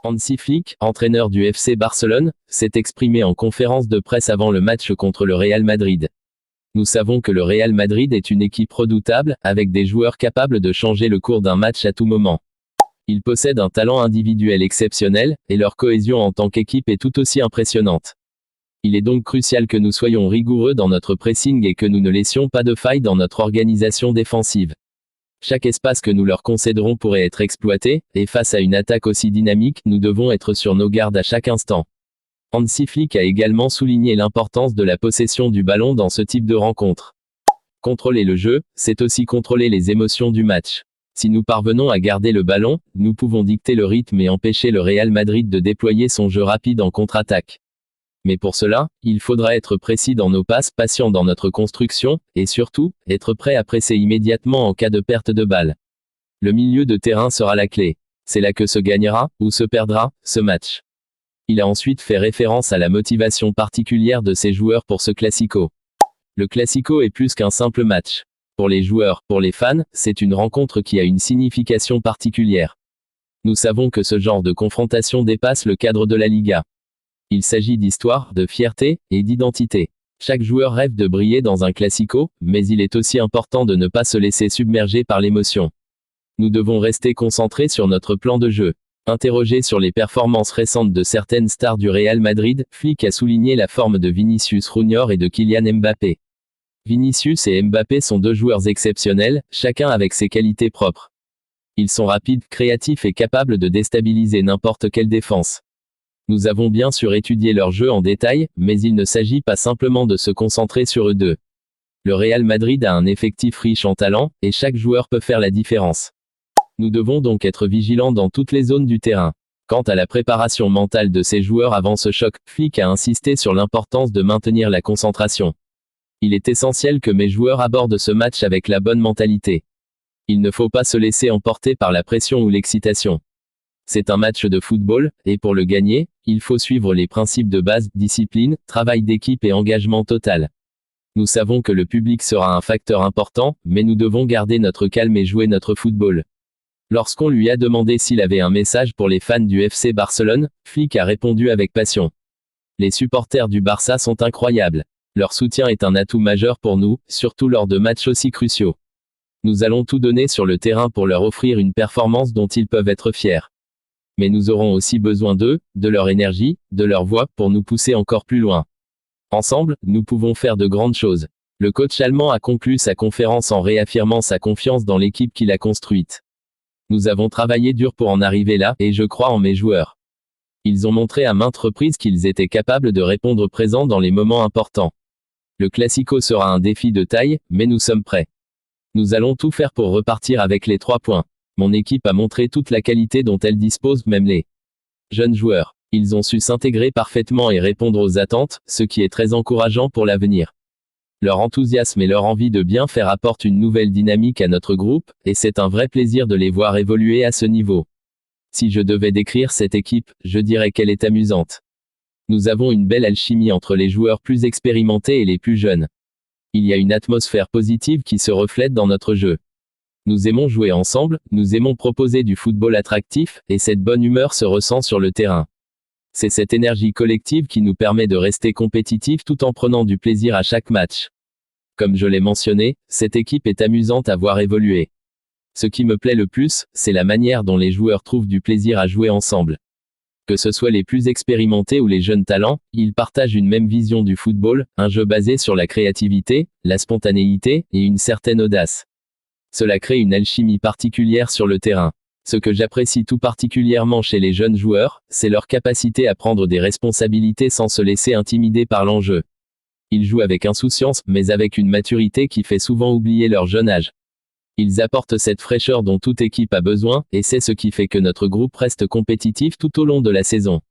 Hansi Flick, entraîneur du FC Barcelone, s'est exprimé en conférence de presse avant le match contre le Real Madrid. Nous savons que le Real Madrid est une équipe redoutable, avec des joueurs capables de changer le cours d'un match à tout moment. Ils possèdent un talent individuel exceptionnel, et leur cohésion en tant qu'équipe est tout aussi impressionnante. Il est donc crucial que nous soyons rigoureux dans notre pressing et que nous ne laissions pas de faille dans notre organisation défensive. Chaque espace que nous leur concéderons pourrait être exploité, et face à une attaque aussi dynamique, nous devons être sur nos gardes à chaque instant. Hansi Flick a également souligné l'importance de la possession du ballon dans ce type de rencontre. Contrôler le jeu, c'est aussi contrôler les émotions du match. Si nous parvenons à garder le ballon, nous pouvons dicter le rythme et empêcher le Real Madrid de déployer son jeu rapide en contre-attaque. Mais pour cela, il faudra être précis dans nos passes, patient dans notre construction, et surtout, être prêt à presser immédiatement en cas de perte de balle. Le milieu de terrain sera la clé. C'est là que se gagnera, ou se perdra, ce match. Il a ensuite fait référence à la motivation particulière de ses joueurs pour ce Classico. Le Classico est plus qu'un simple match. Pour les joueurs, pour les fans, c'est une rencontre qui a une signification particulière. Nous savons que ce genre de confrontation dépasse le cadre de la Liga. Il s'agit d'histoire, de fierté, et d'identité. Chaque joueur rêve de briller dans un Classico, mais il est aussi important de ne pas se laisser submerger par l'émotion. Nous devons rester concentrés sur notre plan de jeu. Interrogé sur les performances récentes de certaines stars du Real Madrid, Flick a souligné la forme de Vinicius Junior et de Kylian Mbappé. Vinicius et Mbappé sont deux joueurs exceptionnels, chacun avec ses qualités propres. Ils sont rapides, créatifs et capables de déstabiliser n'importe quelle défense. Nous avons bien sûr étudié leur jeu en détail, mais il ne s'agit pas simplement de se concentrer sur eux deux. Le Real Madrid a un effectif riche en talent, et chaque joueur peut faire la différence. Nous devons donc être vigilants dans toutes les zones du terrain. Quant à la préparation mentale de ces joueurs avant ce choc, Flick a insisté sur l'importance de maintenir la concentration. Il est essentiel que mes joueurs abordent ce match avec la bonne mentalité. Il ne faut pas se laisser emporter par la pression ou l'excitation. C'est un match de football, et pour le gagner, il faut suivre les principes de base, discipline, travail d'équipe et engagement total. Nous savons que le public sera un facteur important, mais nous devons garder notre calme et jouer notre football. Lorsqu'on lui a demandé s'il avait un message pour les fans du FC Barcelone, Flick a répondu avec passion. Les supporters du Barça sont incroyables. Leur soutien est un atout majeur pour nous, surtout lors de matchs aussi cruciaux. Nous allons tout donner sur le terrain pour leur offrir une performance dont ils peuvent être fiers. Mais nous aurons aussi besoin d'eux, de leur énergie, de leur voix, pour nous pousser encore plus loin. Ensemble, nous pouvons faire de grandes choses. Le coach allemand a conclu sa conférence en réaffirmant sa confiance dans l'équipe qu'il a construite. Nous avons travaillé dur pour en arriver là, et je crois en mes joueurs. Ils ont montré à maintes reprises qu'ils étaient capables de répondre présents dans les moments importants. Le Classico sera un défi de taille, mais nous sommes prêts. Nous allons tout faire pour repartir avec les 3 points. Mon équipe a montré toute la qualité dont elle dispose, même les jeunes joueurs. Ils ont su s'intégrer parfaitement et répondre aux attentes, ce qui est très encourageant pour l'avenir. Leur enthousiasme et leur envie de bien faire apportent une nouvelle dynamique à notre groupe, et c'est un vrai plaisir de les voir évoluer à ce niveau. Si je devais décrire cette équipe, je dirais qu'elle est amusante. Nous avons une belle alchimie entre les joueurs plus expérimentés et les plus jeunes. Il y a une atmosphère positive qui se reflète dans notre jeu. Nous aimons jouer ensemble, nous aimons proposer du football attractif, et cette bonne humeur se ressent sur le terrain. C'est cette énergie collective qui nous permet de rester compétitifs tout en prenant du plaisir à chaque match. Comme je l'ai mentionné, cette équipe est amusante à voir évoluer. Ce qui me plaît le plus, c'est la manière dont les joueurs trouvent du plaisir à jouer ensemble. Que ce soit les plus expérimentés ou les jeunes talents, ils partagent une même vision du football, un jeu basé sur la créativité, la spontanéité, et une certaine audace. Cela crée une alchimie particulière sur le terrain. Ce que j'apprécie tout particulièrement chez les jeunes joueurs, c'est leur capacité à prendre des responsabilités sans se laisser intimider par l'enjeu. Ils jouent avec insouciance, mais avec une maturité qui fait souvent oublier leur jeune âge. Ils apportent cette fraîcheur dont toute équipe a besoin, et c'est ce qui fait que notre groupe reste compétitif tout au long de la saison.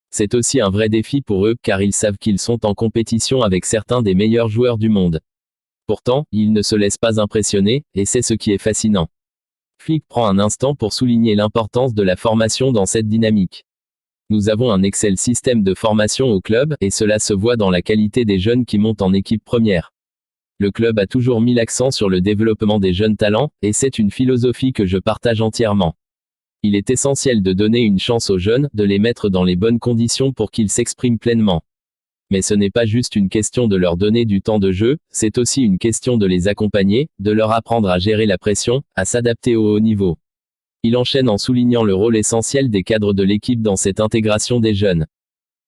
C'est aussi un vrai défi pour eux, car ils savent qu'ils sont en compétition avec certains des meilleurs joueurs du monde. Pourtant, ils ne se laissent pas impressionner, et c'est ce qui est fascinant. Flick prend un instant pour souligner l'importance de la formation dans cette dynamique. Nous avons un excellent système de formation au club, et cela se voit dans la qualité des jeunes qui montent en équipe première. Le club a toujours mis l'accent sur le développement des jeunes talents, et c'est une philosophie que je partage entièrement. Il est essentiel de donner une chance aux jeunes, de les mettre dans les bonnes conditions pour qu'ils s'expriment pleinement. Mais ce n'est pas juste une question de leur donner du temps de jeu, c'est aussi une question de les accompagner, de leur apprendre à gérer la pression, à s'adapter au haut niveau. Il enchaîne en soulignant le rôle essentiel des cadres de l'équipe dans cette intégration des jeunes.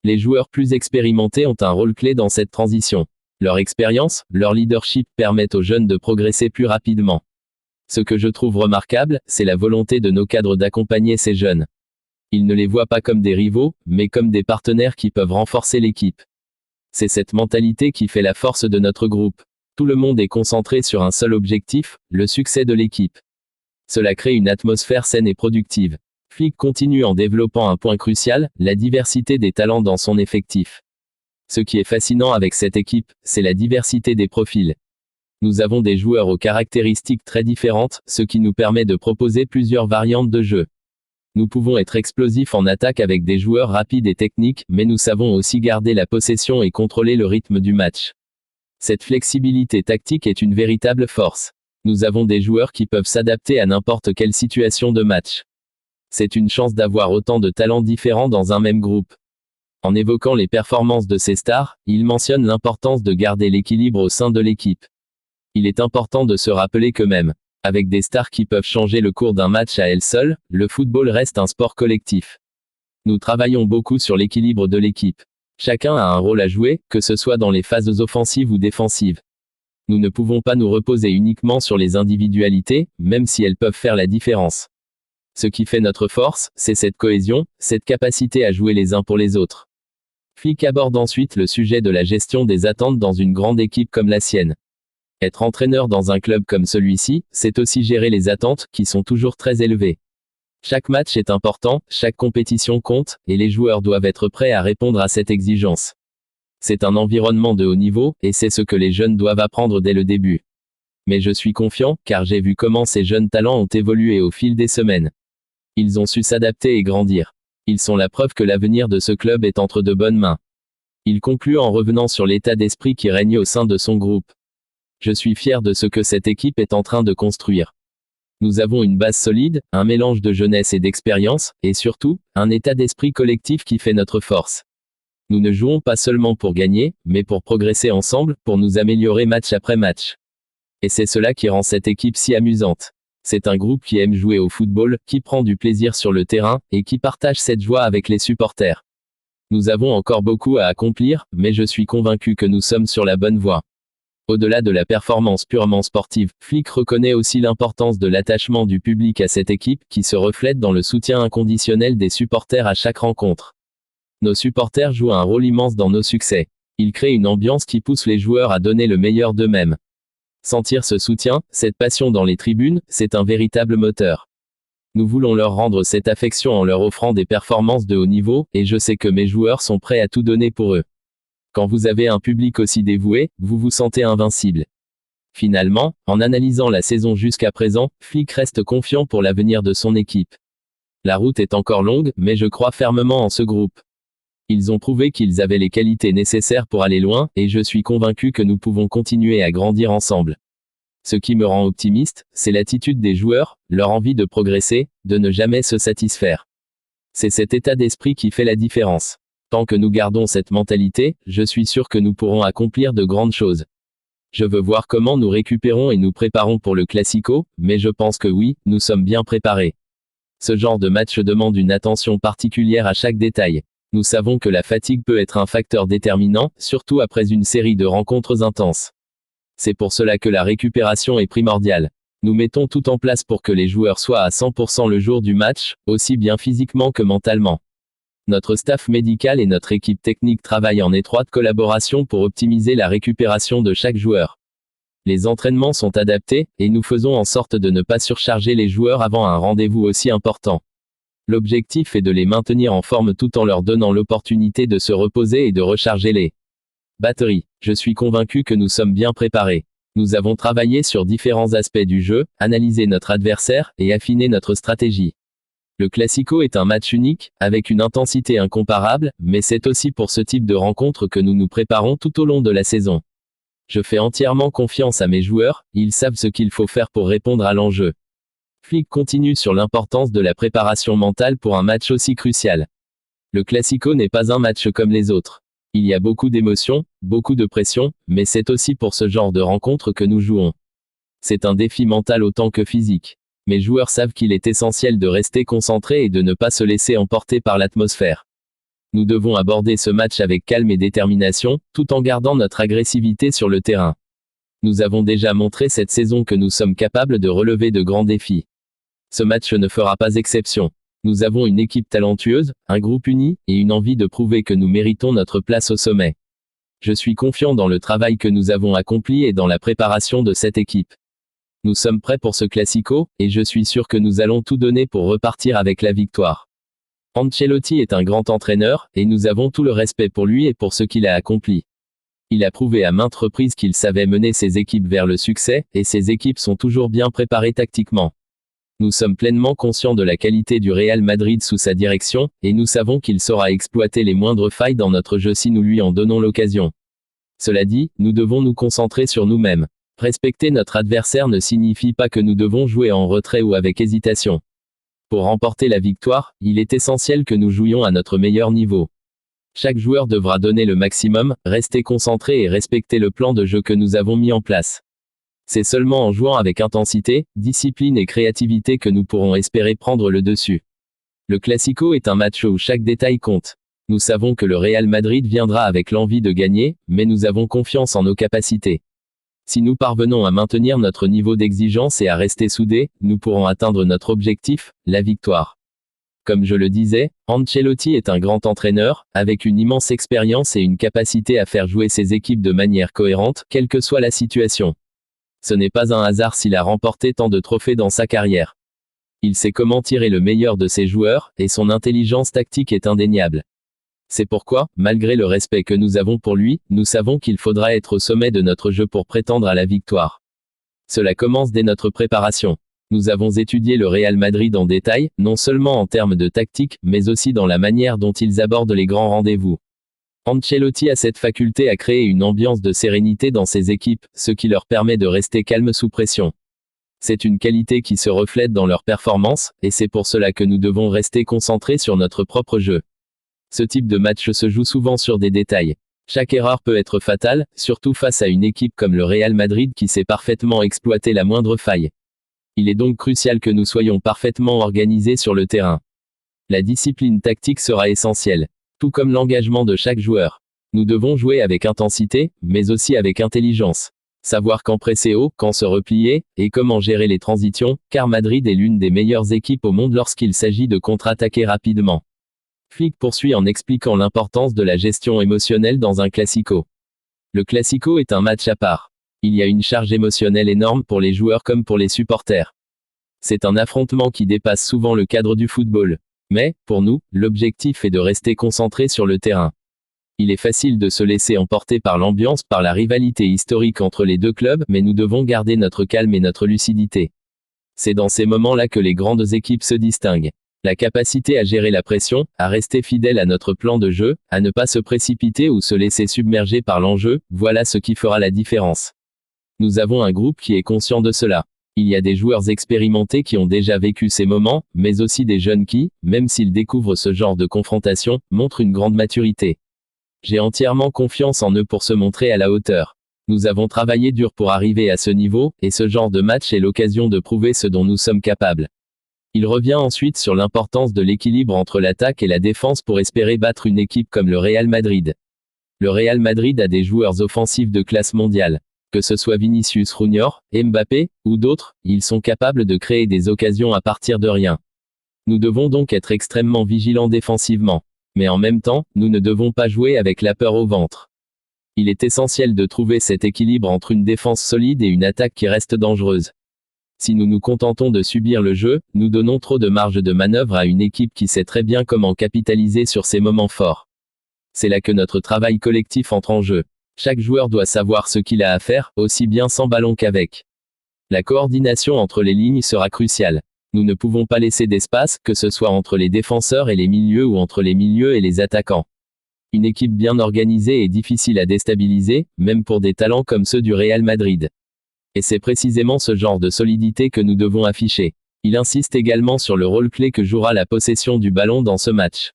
Les joueurs plus expérimentés ont un rôle clé dans cette transition. Leur expérience, leur leadership permettent aux jeunes de progresser plus rapidement. Ce que je trouve remarquable, c'est la volonté de nos cadres d'accompagner ces jeunes. Ils ne les voient pas comme des rivaux, mais comme des partenaires qui peuvent renforcer l'équipe. C'est cette mentalité qui fait la force de notre groupe. Tout le monde est concentré sur un seul objectif, le succès de l'équipe. Cela crée une atmosphère saine et productive. Flick continue en développant un point crucial, la diversité des talents dans son effectif. Ce qui est fascinant avec cette équipe, c'est la diversité des profils. Nous avons des joueurs aux caractéristiques très différentes, ce qui nous permet de proposer plusieurs variantes de jeu. Nous pouvons être explosifs en attaque avec des joueurs rapides et techniques, mais nous savons aussi garder la possession et contrôler le rythme du match. Cette flexibilité tactique est une véritable force. Nous avons des joueurs qui peuvent s'adapter à n'importe quelle situation de match. C'est une chance d'avoir autant de talents différents dans un même groupe. En évoquant les performances de ces stars, il mentionne l'importance de garder l'équilibre au sein de l'équipe. Il est important de se rappeler que même avec des stars qui peuvent changer le cours d'un match à elles seules, le football reste un sport collectif. Nous travaillons beaucoup sur l'équilibre de l'équipe. Chacun a un rôle à jouer, que ce soit dans les phases offensives ou défensives. Nous ne pouvons pas nous reposer uniquement sur les individualités, même si elles peuvent faire la différence. Ce qui fait notre force, c'est cette cohésion, cette capacité à jouer les uns pour les autres. Flick aborde ensuite le sujet de la gestion des attentes dans une grande équipe comme la sienne. Être entraîneur dans un club comme celui-ci, c'est aussi gérer les attentes, qui sont toujours très élevées. Chaque match est important, chaque compétition compte, et les joueurs doivent être prêts à répondre à cette exigence. C'est un environnement de haut niveau, et c'est ce que les jeunes doivent apprendre dès le début. Mais je suis confiant, car j'ai vu comment ces jeunes talents ont évolué au fil des semaines. Ils ont su s'adapter et grandir. Ils sont la preuve que l'avenir de ce club est entre de bonnes mains. Il conclut en revenant sur l'état d'esprit qui règne au sein de son groupe. Je suis fier de ce que cette équipe est en train de construire. Nous avons une base solide, un mélange de jeunesse et d'expérience, et surtout, un état d'esprit collectif qui fait notre force. Nous ne jouons pas seulement pour gagner, mais pour progresser ensemble, pour nous améliorer match après match. Et c'est cela qui rend cette équipe si amusante. C'est un groupe qui aime jouer au football, qui prend du plaisir sur le terrain, et qui partage cette joie avec les supporters. Nous avons encore beaucoup à accomplir, mais je suis convaincu que nous sommes sur la bonne voie. Au-delà de la performance purement sportive, Flick reconnaît aussi l'importance de l'attachement du public à cette équipe, qui se reflète dans le soutien inconditionnel des supporters à chaque rencontre. Nos supporters jouent un rôle immense dans nos succès. Ils créent une ambiance qui pousse les joueurs à donner le meilleur d'eux-mêmes. Sentir ce soutien, cette passion dans les tribunes, c'est un véritable moteur. Nous voulons leur rendre cette affection en leur offrant des performances de haut niveau, et je sais que mes joueurs sont prêts à tout donner pour eux. Quand vous avez un public aussi dévoué, vous vous sentez invincible. Finalement, en analysant la saison jusqu'à présent, Flick reste confiant pour l'avenir de son équipe. La route est encore longue, mais je crois fermement en ce groupe. Ils ont prouvé qu'ils avaient les qualités nécessaires pour aller loin, et je suis convaincu que nous pouvons continuer à grandir ensemble. Ce qui me rend optimiste, c'est l'attitude des joueurs, leur envie de progresser, de ne jamais se satisfaire. C'est cet état d'esprit qui fait la différence. Tant que nous gardons cette mentalité, je suis sûr que nous pourrons accomplir de grandes choses. Je veux voir comment nous récupérons et nous préparons pour le Classico, mais je pense que oui, nous sommes bien préparés. Ce genre de match demande une attention particulière à chaque détail. Nous savons que la fatigue peut être un facteur déterminant, surtout après une série de rencontres intenses. C'est pour cela que la récupération est primordiale. Nous mettons tout en place pour que les joueurs soient à 100% le jour du match, aussi bien physiquement que mentalement. Notre staff médical et notre équipe technique travaillent en étroite collaboration pour optimiser la récupération de chaque joueur. Les entraînements sont adaptés, et nous faisons en sorte de ne pas surcharger les joueurs avant un rendez-vous aussi important. L'objectif est de les maintenir en forme tout en leur donnant l'opportunité de se reposer et de recharger les batteries. Je suis convaincu que nous sommes bien préparés. Nous avons travaillé sur différents aspects du jeu, analysé notre adversaire, et affiné notre stratégie. Le Classico est un match unique, avec une intensité incomparable, mais c'est aussi pour ce type de rencontre que nous nous préparons tout au long de la saison. Je fais entièrement confiance à mes joueurs, ils savent ce qu'il faut faire pour répondre à l'enjeu. Flick continue sur l'importance de la préparation mentale pour un match aussi crucial. Le Classico n'est pas un match comme les autres. Il y a beaucoup d'émotions, beaucoup de pression, mais c'est aussi pour ce genre de rencontre que nous jouons. C'est un défi mental autant que physique. Mes joueurs savent qu'il est essentiel de rester concentrés et de ne pas se laisser emporter par l'atmosphère. Nous devons aborder ce match avec calme et détermination, tout en gardant notre agressivité sur le terrain. Nous avons déjà montré cette saison que nous sommes capables de relever de grands défis. Ce match ne fera pas exception. Nous avons une équipe talentueuse, un groupe uni, et une envie de prouver que nous méritons notre place au sommet. Je suis confiant dans le travail que nous avons accompli et dans la préparation de cette équipe. Nous sommes prêts pour ce Classico, et je suis sûr que nous allons tout donner pour repartir avec la victoire. Ancelotti est un grand entraîneur, et nous avons tout le respect pour lui et pour ce qu'il a accompli. Il a prouvé à maintes reprises qu'il savait mener ses équipes vers le succès, et ses équipes sont toujours bien préparées tactiquement. Nous sommes pleinement conscients de la qualité du Real Madrid sous sa direction, et nous savons qu'il saura exploiter les moindres failles dans notre jeu si nous lui en donnons l'occasion. Cela dit, nous devons nous concentrer sur nous-mêmes. Respecter notre adversaire ne signifie pas que nous devons jouer en retrait ou avec hésitation. Pour remporter la victoire, il est essentiel que nous jouions à notre meilleur niveau. Chaque joueur devra donner le maximum, rester concentré et respecter le plan de jeu que nous avons mis en place. C'est seulement en jouant avec intensité, discipline et créativité que nous pourrons espérer prendre le dessus. Le Classico est un match où chaque détail compte. Nous savons que le Real Madrid viendra avec l'envie de gagner, mais nous avons confiance en nos capacités. Si nous parvenons à maintenir notre niveau d'exigence et à rester soudés, nous pourrons atteindre notre objectif, la victoire. Comme je le disais, Ancelotti est un grand entraîneur, avec une immense expérience et une capacité à faire jouer ses équipes de manière cohérente, quelle que soit la situation. Ce n'est pas un hasard s'il a remporté tant de trophées dans sa carrière. Il sait comment tirer le meilleur de ses joueurs, et son intelligence tactique est indéniable. C'est pourquoi, malgré le respect que nous avons pour lui, nous savons qu'il faudra être au sommet de notre jeu pour prétendre à la victoire. Cela commence dès notre préparation. Nous avons étudié le Real Madrid en détail, non seulement en termes de tactique, mais aussi dans la manière dont ils abordent les grands rendez-vous. Ancelotti a cette faculté à créer une ambiance de sérénité dans ses équipes, ce qui leur permet de rester calmes sous pression. C'est une qualité qui se reflète dans leur performance, et c'est pour cela que nous devons rester concentrés sur notre propre jeu. Ce type de match se joue souvent sur des détails. Chaque erreur peut être fatale, surtout face à une équipe comme le Real Madrid qui sait parfaitement exploiter la moindre faille. Il est donc crucial que nous soyons parfaitement organisés sur le terrain. La discipline tactique sera essentielle, tout comme l'engagement de chaque joueur. Nous devons jouer avec intensité, mais aussi avec intelligence. Savoir quand presser haut, quand se replier, et comment gérer les transitions, car Madrid est l'une des meilleures équipes au monde lorsqu'il s'agit de contre-attaquer rapidement. Flick poursuit en expliquant l'importance de la gestion émotionnelle dans un Classico. Le Classico est un match à part. Il y a une charge émotionnelle énorme pour les joueurs comme pour les supporters. C'est un affrontement qui dépasse souvent le cadre du football. Mais, pour nous, l'objectif est de rester concentré sur le terrain. Il est facile de se laisser emporter par l'ambiance, par la rivalité historique entre les deux clubs, mais nous devons garder notre calme et notre lucidité. C'est dans ces moments-là que les grandes équipes se distinguent. La capacité à gérer la pression, à rester fidèle à notre plan de jeu, à ne pas se précipiter ou se laisser submerger par l'enjeu, voilà ce qui fera la différence. Nous avons un groupe qui est conscient de cela. Il y a des joueurs expérimentés qui ont déjà vécu ces moments, mais aussi des jeunes qui, même s'ils découvrent ce genre de confrontation, montrent une grande maturité. J'ai entièrement confiance en eux pour se montrer à la hauteur. Nous avons travaillé dur pour arriver à ce niveau, et ce genre de match est l'occasion de prouver ce dont nous sommes capables. Il revient ensuite sur l'importance de l'équilibre entre l'attaque et la défense pour espérer battre une équipe comme le Real Madrid. Le Real Madrid a des joueurs offensifs de classe mondiale. Que ce soit Vinicius Junior, Mbappé, ou d'autres, ils sont capables de créer des occasions à partir de rien. Nous devons donc être extrêmement vigilants défensivement. Mais en même temps, nous ne devons pas jouer avec la peur au ventre. Il est essentiel de trouver cet équilibre entre une défense solide et une attaque qui reste dangereuse. Si nous nous contentons de subir le jeu, nous donnons trop de marge de manœuvre à une équipe qui sait très bien comment capitaliser sur ses moments forts. C'est là que notre travail collectif entre en jeu. Chaque joueur doit savoir ce qu'il a à faire, aussi bien sans ballon qu'avec. La coordination entre les lignes sera cruciale. Nous ne pouvons pas laisser d'espace, que ce soit entre les défenseurs et les milieux ou entre les milieux et les attaquants. Une équipe bien organisée est difficile à déstabiliser, même pour des talents comme ceux du Real Madrid. Et c'est précisément ce genre de solidité que nous devons afficher. Il insiste également sur le rôle clé que jouera la possession du ballon dans ce match.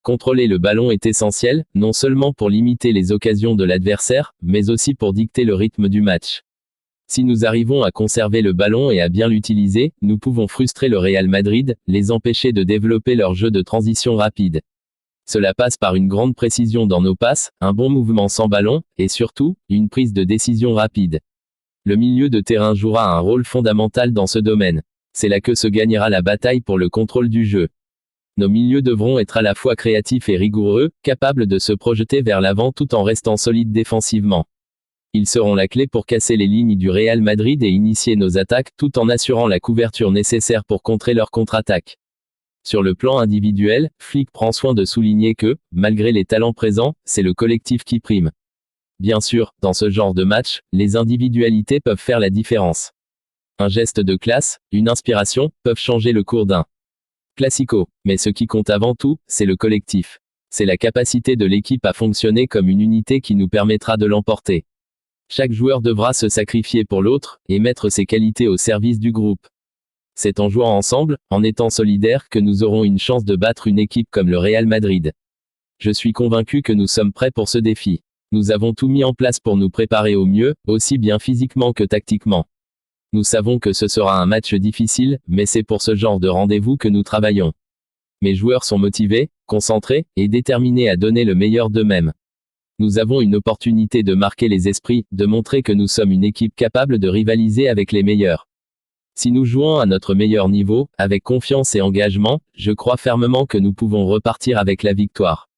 Contrôler le ballon est essentiel, non seulement pour limiter les occasions de l'adversaire, mais aussi pour dicter le rythme du match. Si nous arrivons à conserver le ballon et à bien l'utiliser, nous pouvons frustrer le Real Madrid, les empêcher de développer leur jeu de transition rapide. Cela passe par une grande précision dans nos passes, un bon mouvement sans ballon, et surtout, une prise de décision rapide. Le milieu de terrain jouera un rôle fondamental dans ce domaine. C'est là que se gagnera la bataille pour le contrôle du jeu. Nos milieux devront être à la fois créatifs et rigoureux, capables de se projeter vers l'avant tout en restant solides défensivement. Ils seront la clé pour casser les lignes du Real Madrid et initier nos attaques, tout en assurant la couverture nécessaire pour contrer leur contre-attaque. Sur le plan individuel, Flick prend soin de souligner que, malgré les talents présents, c'est le collectif qui prime. Bien sûr, dans ce genre de match, les individualités peuvent faire la différence. Un geste de classe, une inspiration, peuvent changer le cours d'un classico. Mais ce qui compte avant tout, c'est le collectif. C'est la capacité de l'équipe à fonctionner comme une unité qui nous permettra de l'emporter. Chaque joueur devra se sacrifier pour l'autre, et mettre ses qualités au service du groupe. C'est en jouant ensemble, en étant solidaires, que nous aurons une chance de battre une équipe comme le Real Madrid. Je suis convaincu que nous sommes prêts pour ce défi. Nous avons tout mis en place pour nous préparer au mieux, aussi bien physiquement que tactiquement. Nous savons que ce sera un match difficile, mais c'est pour ce genre de rendez-vous que nous travaillons. Mes joueurs sont motivés, concentrés, et déterminés à donner le meilleur d'eux-mêmes. Nous avons une opportunité de marquer les esprits, de montrer que nous sommes une équipe capable de rivaliser avec les meilleurs. Si nous jouons à notre meilleur niveau, avec confiance et engagement, je crois fermement que nous pouvons repartir avec la victoire.